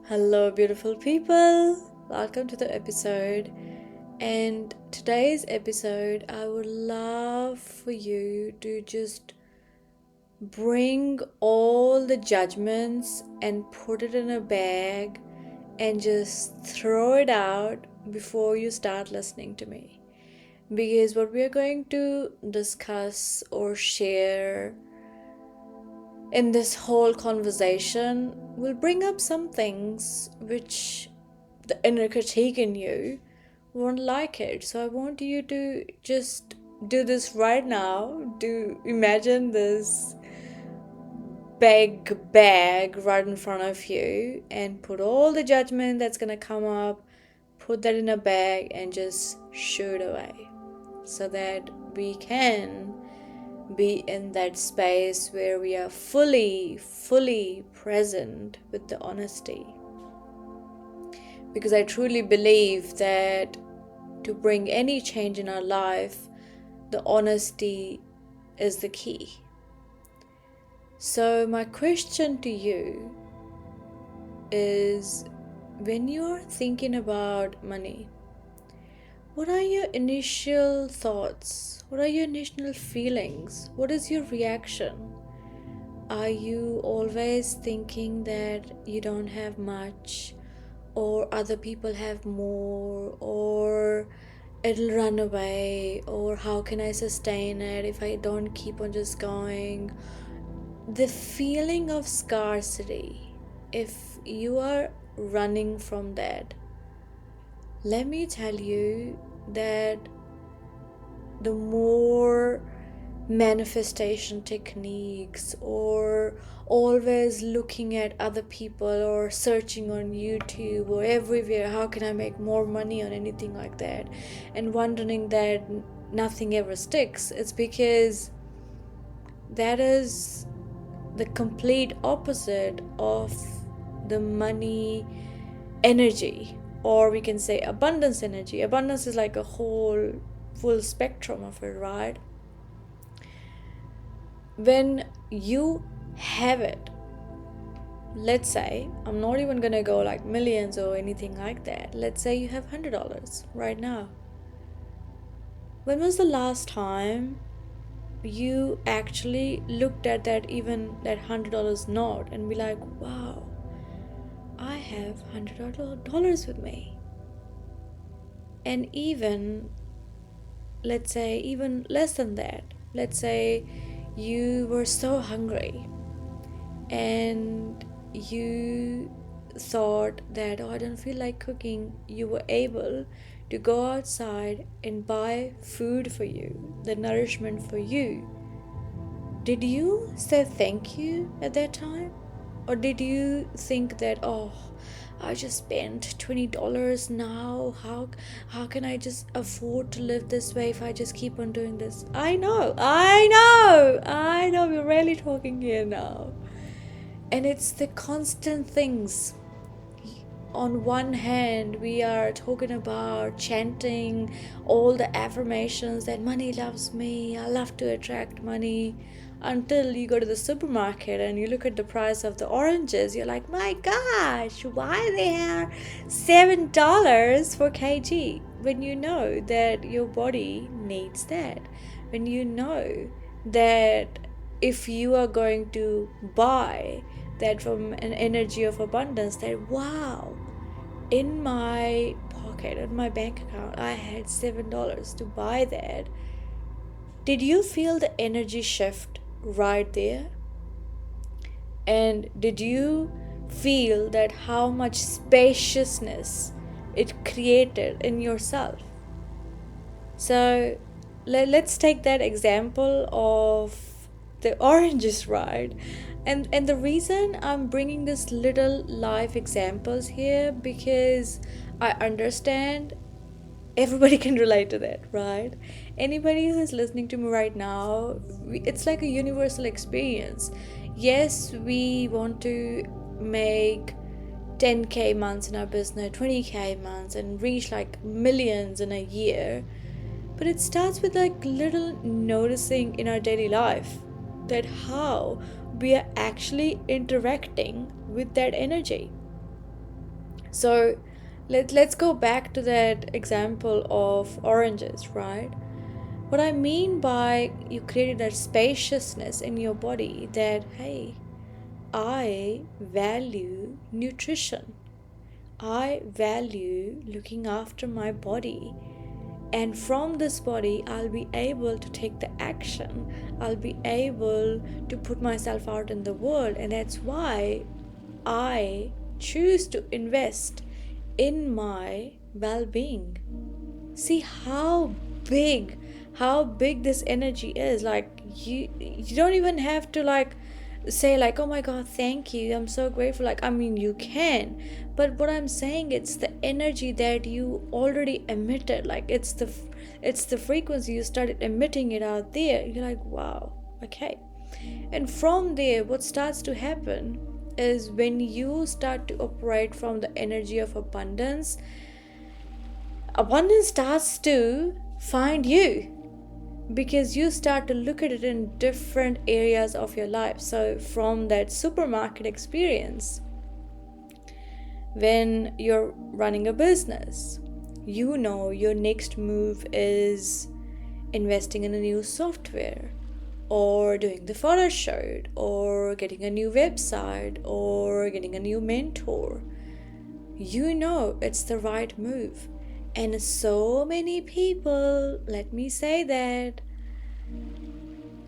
Hello, beautiful people. Welcome to the episode. And today's episode, I would love for you to just bring all the judgments and put it in a bag and just throw it out before you start listening to me. Because what we are going to discuss or share in this whole conversation will bring up some things which the inner critique in you won't like it. So I want you to just do this right now. Do imagine this big bag right in front of you and put all the judgment that's gonna come up, put that in a bag and just shoo it away so that we can be in that space where we are fully present with the honesty. Because I truly believe that to bring any change in our life, the honesty is the key. So my question to you is, when you're thinking about money, what are your initial thoughts? What are your initial feelings? What is your reaction? Are you always thinking that you don't have much, or other people have more, or it'll run away, or how can I sustain it if I don't keep on just going? The feeling of scarcity, if you are running from that, let me tell you that the more manifestation techniques or always looking at other people or searching on YouTube or everywhere, how can I make more money on anything like that, and wondering that nothing ever sticks, it's because that is the complete opposite of the money energy, or we can say abundance energy. Abundance is like a whole full spectrum of it, right? When you have it, let's say, I'm not even gonna go like millions or anything like that, let's say you have $100 right now. When was the last time you actually looked at that, even that $100 note, and be like, wow, I have $100 with me? And even, let's say, even less than that, let's say you were so hungry and you thought that, oh, I don't feel like cooking. You were able to go outside and buy food for you, the nourishment for you. Did you say thank you at that time? Or did you think that, oh, I just spent $20 now, how can I just afford to live this way if I just keep on doing this? I know we're really talking here now. And it's the constant things. On one hand, we are talking about chanting all the affirmations that money loves me, I love to attract money, until you go to the supermarket and you look at the price of the oranges. You're like, my gosh, why they are $7 for kg? When you know that your body needs that, when you know that if you are going to buy that from an energy of abundance, that wow, in my pocket, in my bank account, I had $7 to buy that. Did you feel the energy shift right there? And did you feel that how much spaciousness it created in yourself? So let's take that example of the oranges, right? And the reason I'm bringing this little life examples here, because I understand everybody can relate to that, right? Anybody who's listening to me right now, it's like a universal experience. Yes, we want to make 10k months in our business, 20k months, and reach like millions in a year. But it starts with like little noticing in our daily life that how we are actually interacting with that energy. So let's go back to that example of oranges, right? What I mean by you created that spaciousness in your body, that hey, I value nutrition, I value looking after my body, and from this body I'll be able to take the action, I'll be able to put myself out in the world. And that's why I choose to invest in my well-being. See how big this energy is. Like you don't even have to like say like, oh my god, thank you, I'm so grateful. Like, I mean, you can, but what I'm saying, it's the energy that you already emitted. Like, it's the frequency, you started emitting it out there. You're like, wow, okay. And from there, what starts to happen is when you start to operate from the energy of abundance, abundance starts to find you, because you start to look at it in different areas of your life. So from that supermarket experience, when you're running a business, you know your next move is investing in a new software, or doing the photo shoot, or getting a new website, or getting a new mentor. You know it's the right move. And so many people, let me say that,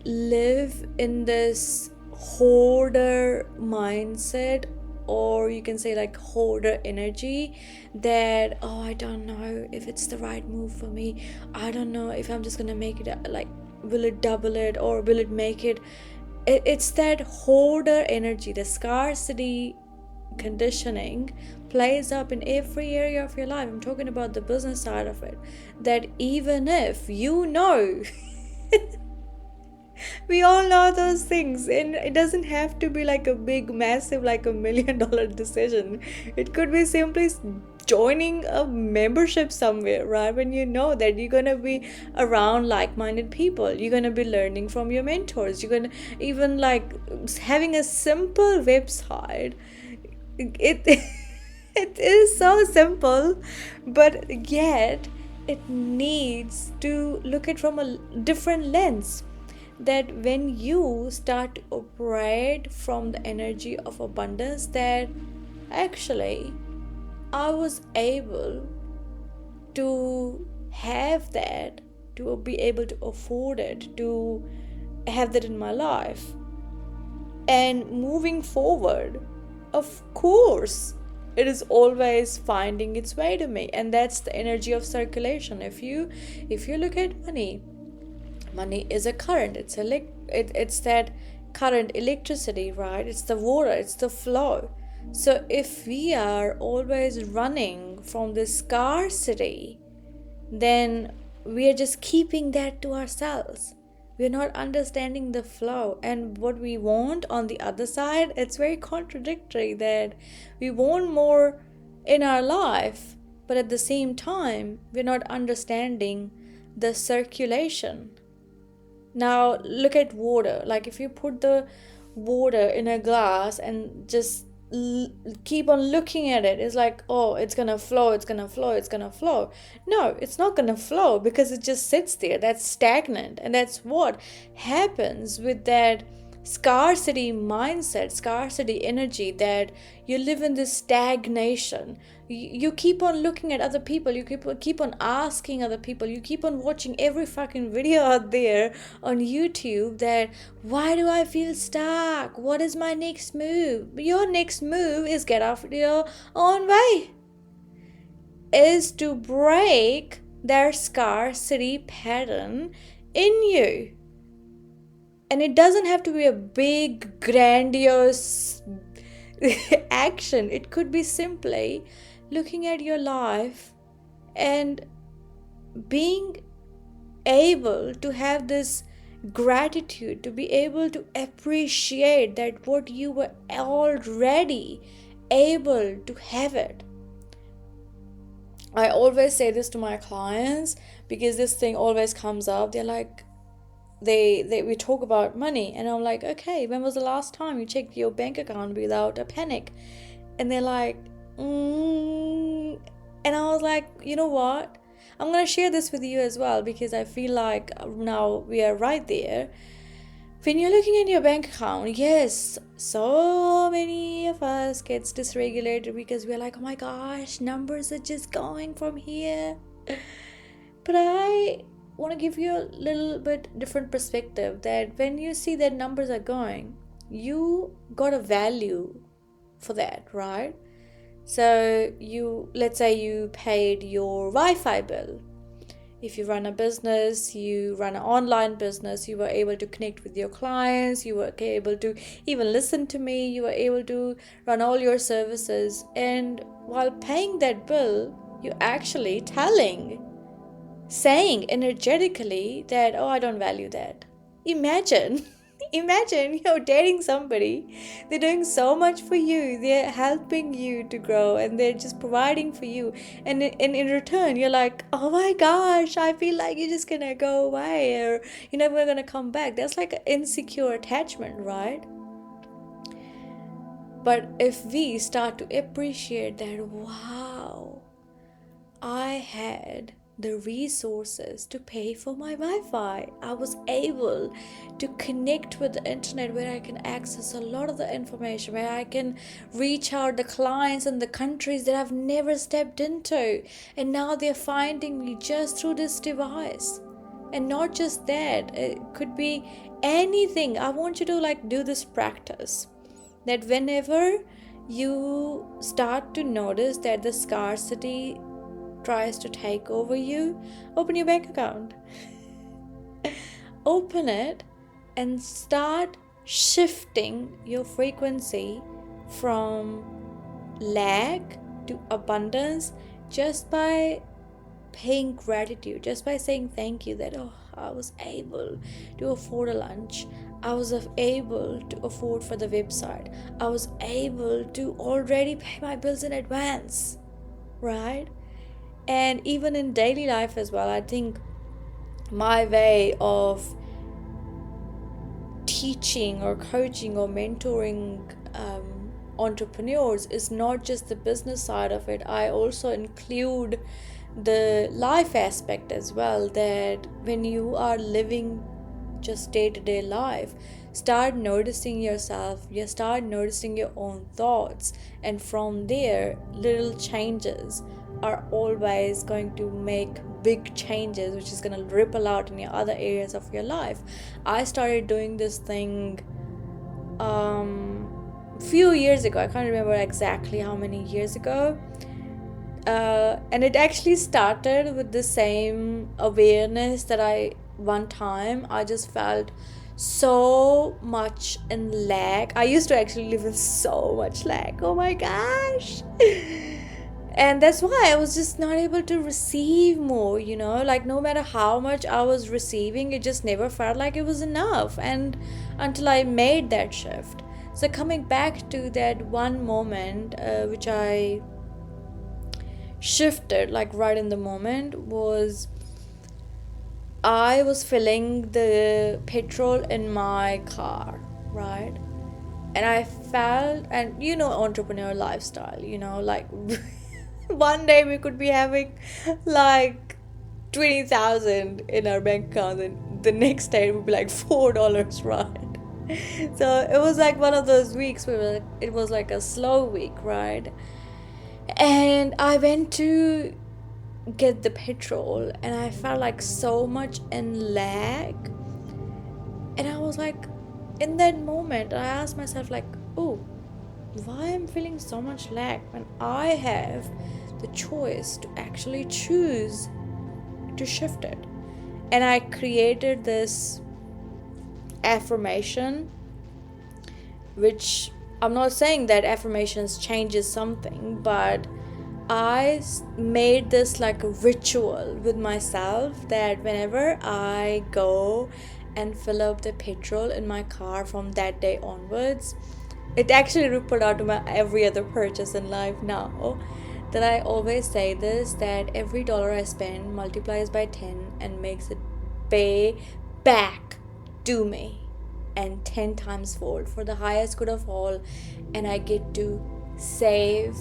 live in this hoarder mindset, or you can say like hoarder energy, that, oh, I don't know if it's the right move for me, I don't know if I'm just gonna make it, like, will it double it or will it make it. It's that hoarder energy, the scarcity conditioning plays up in every area of your life. I'm talking about the business side of it, that even if you know we all know those things, and it doesn't have to be like a big massive like $1 million decision. It could be simply joining a membership somewhere, right? When you know that you're gonna be around like-minded people, you're gonna be learning from your mentors, you're gonna even like having a simple website. It it is so simple, but yet it needs to look at from a different lens. That when you start to operate from the energy of abundance, that actually I was able to have that, to be able to afford it, to have that in my life, and moving forward, of course it is always finding its way to me. And that's the energy of circulation. If you look at money is a current. It's that current, electricity, right? It's the water, it's the flow. So if we are always running from this scarcity, then we are just keeping that to ourselves. We're not understanding the flow and what we want on the other side. It's very contradictory that we want more in our life, but at the same time we're not understanding the circulation. Now look at water. Like, if you put the water in a glass and just keep on looking at it, it's like, oh, it's gonna flow, it's gonna flow, it's gonna flow. No, it's not gonna flow, because it just sits there. That's stagnant. And that's what happens with that scarcity mindset, scarcity energy, that you live in this stagnation. You keep on looking at other people, you keep on asking other people, you keep on watching every fucking video out there on YouTube, that why do I feel stuck, what is my next move? Your next move is get off your own way, is to break their scarcity pattern in you. And it doesn't have to be a big grandiose action. It could be simply looking at your life and being able to have this gratitude, to be able to appreciate that what you were already able to have it. I always say this to my clients, because this thing always comes up. They're like, we talk about money, and I'm like, okay, when was the last time you checked your bank account without a panic? And they're like, mm, and I was like, you know what? I'm gonna share this with you as well because I feel like now we are right there. When you're looking at your bank account, yes, so many of us gets dysregulated because we're like, oh my gosh, numbers are just going from here. But I want to give you a little bit different perspective that when you see that numbers are going, you got a value for that, right? So you, let's say you paid your Wi-Fi bill. If you run a business, you run an online business, you were able to connect with your clients, you were able to even listen to me, you were able to run all your services. And while paying that bill, you're actually saying energetically that, oh, I don't value that. Imagine. Imagine you're dating somebody, they're doing so much for you, they're helping you to grow, and they're just providing for you, and in return you're like, oh my gosh, I feel like you're just gonna go away, or you're never gonna come back. That's like an insecure attachment, right? But if we start to appreciate that, wow, I had the resources to pay for my Wi-Fi. I was able to connect with the internet where I can access a lot of the information, where I can reach out the clients in the countries that I've never stepped into. And now they're finding me just through this device. And not just that, it could be anything. I want you to like do this practice that whenever you start to notice that the scarcity tries to take over you, open your bank account. Open it and start shifting your frequency from lack to abundance just by paying gratitude, just by saying thank you that, oh, I was able to afford a lunch, I was able to afford for the website, I was able to already pay my bills in advance, right? And even in daily life as well, I think my way of teaching or coaching or mentoring entrepreneurs is not just the business side of it. I also include the life aspect as well, that when you are living just day-to-day life, start noticing yourself, you start noticing your own thoughts, and from there little changes are always going to make big changes, which is going to ripple out in your other areas of your life. I started doing this thing few years ago. I can't remember exactly how many years ago, and it actually started with the same awareness that one time I just felt so much in lack. I used to actually live in so much lack, oh my gosh. And that's why I was just not able to receive more, like no matter how much I was receiving, it just never felt like it was enough. And until I made that shift. So coming back to that one moment, which I shifted like right in the moment, was I was filling the petrol in my car, right? And I felt, and entrepreneur lifestyle, like one day we could be having like 20,000 in our bank account, and the next day it would be like $4, right? So it was like one of those weeks where it was like a slow week, right? And I went to get the petrol and I felt like so much in lag. And I was like, in that moment I asked myself like, oh, why I'm feeling so much lag when I have the choice to actually choose to shift it. And I created this affirmation, which I'm not saying that affirmations changes something, but I made this like a ritual with myself that whenever I go and fill up the petrol in my car from that day onwards, it actually rippled out to my every other purchase in life now, that I always say this, that every dollar I spend multiplies by 10 and makes it pay back to me and 10 times fold for the highest good of all. And I get to save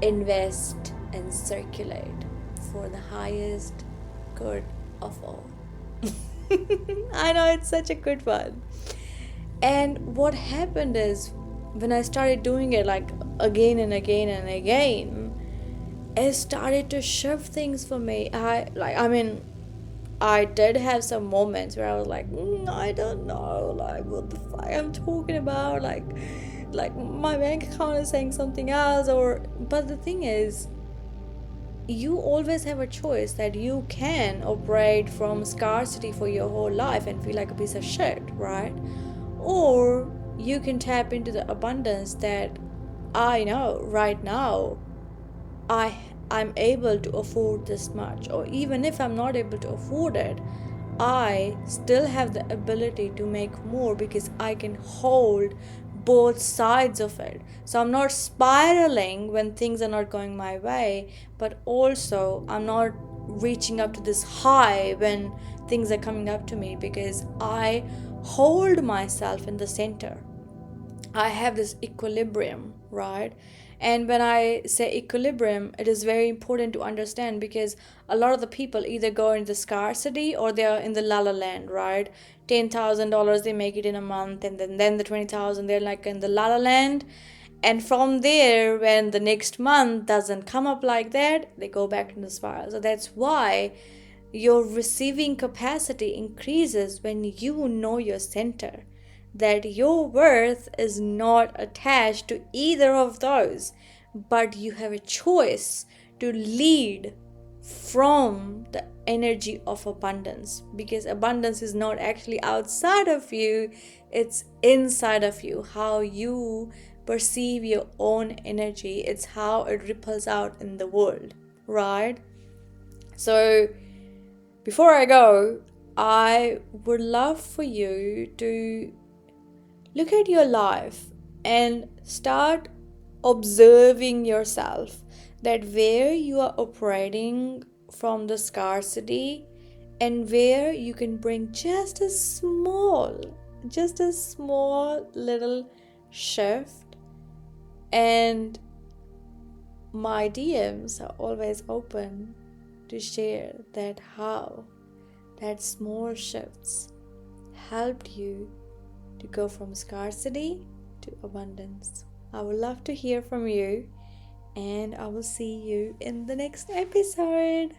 invest and circulate for the highest good of all. I know it's such a good one. And what happened is, when I started doing it like again and again and again, it started to shift things for me. I did have some moments where I was like, I don't know, like what the fuck I'm talking about, like my bank account is saying something else, or but the thing is, you always have a choice that you can operate from scarcity for your whole life and feel like a piece of shit, right? Or you can tap into the abundance that I know right now I I'm able to afford this much, or even if I'm not able to afford it, I still have the ability to make more because I can hold both sides of it. So I'm not spiraling when things are not going my way, but also I'm not reaching up to this high when things are coming up to me, because I hold myself in the center. I have this equilibrium, right? And when I say equilibrium, it is very important to understand, because a lot of the people either go into scarcity or they're in the la la land, right? $10,000 they make it in a month, and then the 20,000 they're like in the la la land. And from there, when the next month doesn't come up like that, they go back into the spiral. So that's why your receiving capacity increases when you know your center, that your worth is not attached to either of those, but you have a choice to lead from the energy of abundance, because abundance is not actually outside of you, it's inside of you. How you perceive your own energy, it's how it ripples out in the world, right? So before I go, I would love for you to look at your life and start observing yourself, that where you are operating from the scarcity and where you can bring just a small little shift. And my DMs are always open to share that how that small shifts helped you to go from scarcity to abundance. I would love to hear from you, and I will see you in the next episode.